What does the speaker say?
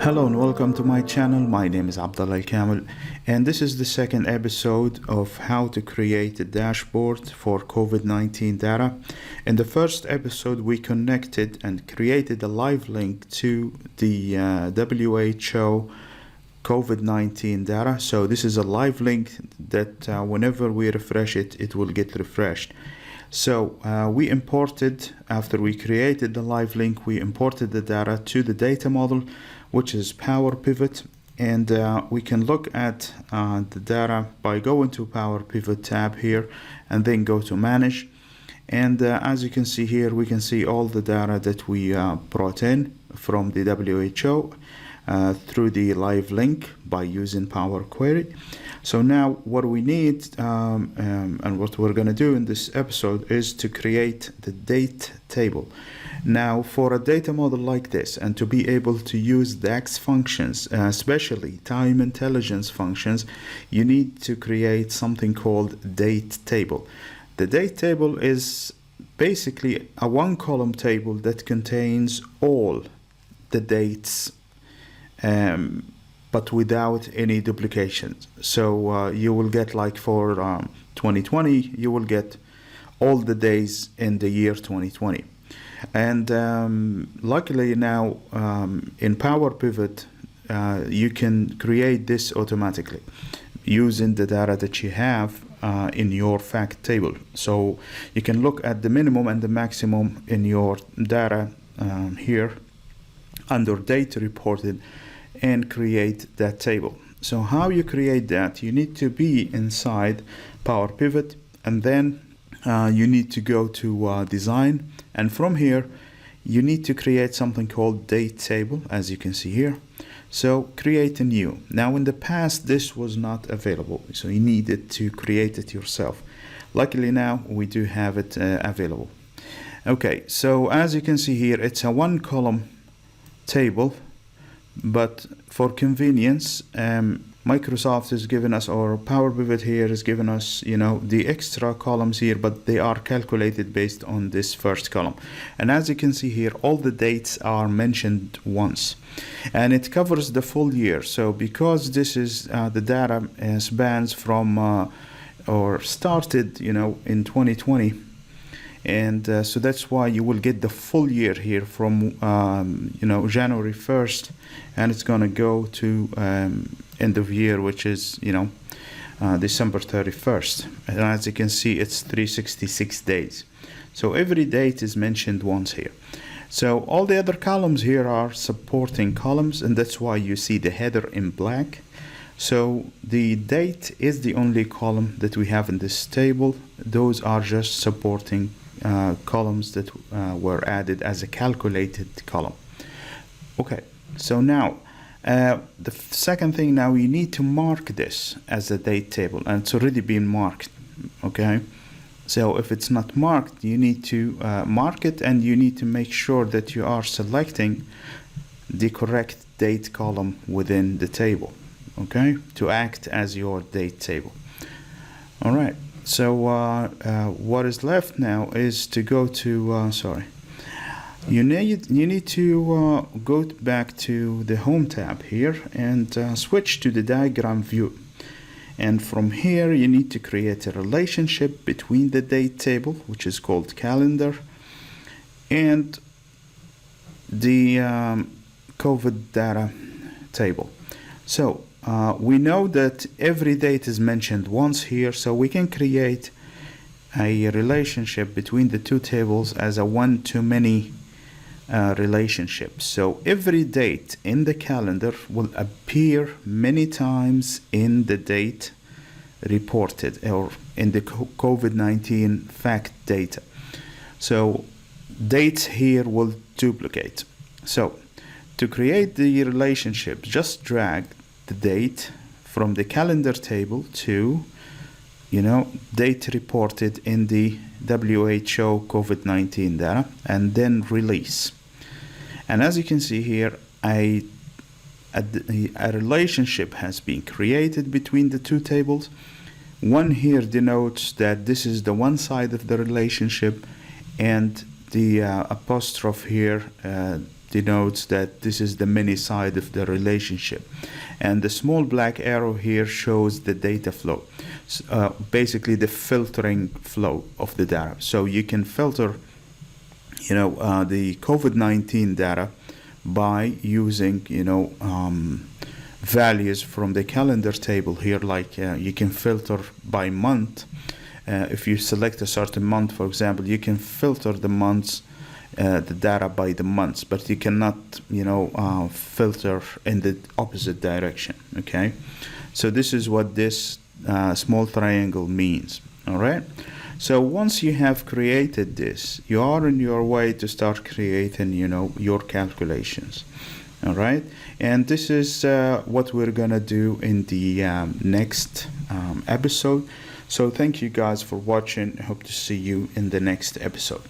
Hello and welcome to my channel. My name is Abdallah.elkamel, and this is the second episode of how to create a dashboard for COVID-19 data. In the first episode, we connected and created a live link to the WHO COVID-19 data. So this is a live link that whenever we refresh it, it will get refreshed. So we imported, after we created the live link, we imported the data to the data model, which is Power Pivot, and we can look at the data by going to Power Pivot tab here and then go to Manage. And as you can see here, we can see all the data that we brought in from the WHO through the live link by using Power Query. So now what we need and what we're going to do in this episode is to create the date table. Now for a data model like this, and to be able to use DAX functions, especially time intelligence functions, you need to create something called date table. The date table is basically a one-column table that contains all the dates but without any duplications. So you will get, like for 2020, you will get all the days in the year 2020. And luckily now in Power Pivot, you can create this automatically using the data that you have in your fact table. So you can look at the minimum and the maximum in your data here under data reported and create that table. So how you create that? You need to be inside Power Pivot, and then you need to go to design, and from here you need to create something called date table, as you can see here. So create a new. Now in the past this was not available, so you needed to create it yourself. Luckily now we do have it available. Okay, so as you can see here, it's a one column table, but for convenience, Microsoft has given us, or Power Pivot here has given us, the extra columns here, but they are calculated based on this first column. And as you can see here, all the dates are mentioned once, and it covers the full year. So because this is the data spans from or started, in 2020. And so that's why you will get the full year here from January 1st, and it's going to go to end of year, which is December 31st. And as you can see, it's 366 days. So every date is mentioned once here. So all the other columns here are supporting columns, and that's why you see the header in black. So the date is the only column that we have in this table. Those are just supporting columns that were added as a calculated column. Okay, so now the second thing, now you need to mark this as a date table, and it's already been marked. Okay, so if it's not marked, you need to mark it, and you need to make sure that you are selecting the correct date column within the table, okay, to act as your date table. All right. So what is left now is to go to you need to go back to the Home tab here and switch to the diagram view. And from here you need to create a relationship between the date table, which is called calendar, and the COVID data table. So we know that every date is mentioned once here, so we can create a relationship between the two tables as a one-to-many relationship. So every date in the calendar will appear many times in the date reported, or in the COVID-19 fact data. So dates here will duplicate. So to create the relationship, just drag the date from the calendar table to date reported in the WHO COVID-19 data, and then release. And as you can see here, a relationship has been created between the two tables. One here denotes that this is the one side of the relationship, and the apostrophe here denotes that this is the many side of the relationship. And the small black arrow here shows the data flow, basically the filtering flow of the data. So you can filter, the COVID-19 data by using, values from the calendar table here. Like you can filter by month. If you select a certain month, for example, you can filter the months, the data by the months, but you cannot, filter in the opposite direction. Okay, so this is what this small triangle means. All right. So once you have created this, you are on your way to start creating, your calculations. All right, and this is what we're gonna do in the next episode. So thank you guys for watching. I hope to see you in the next episode.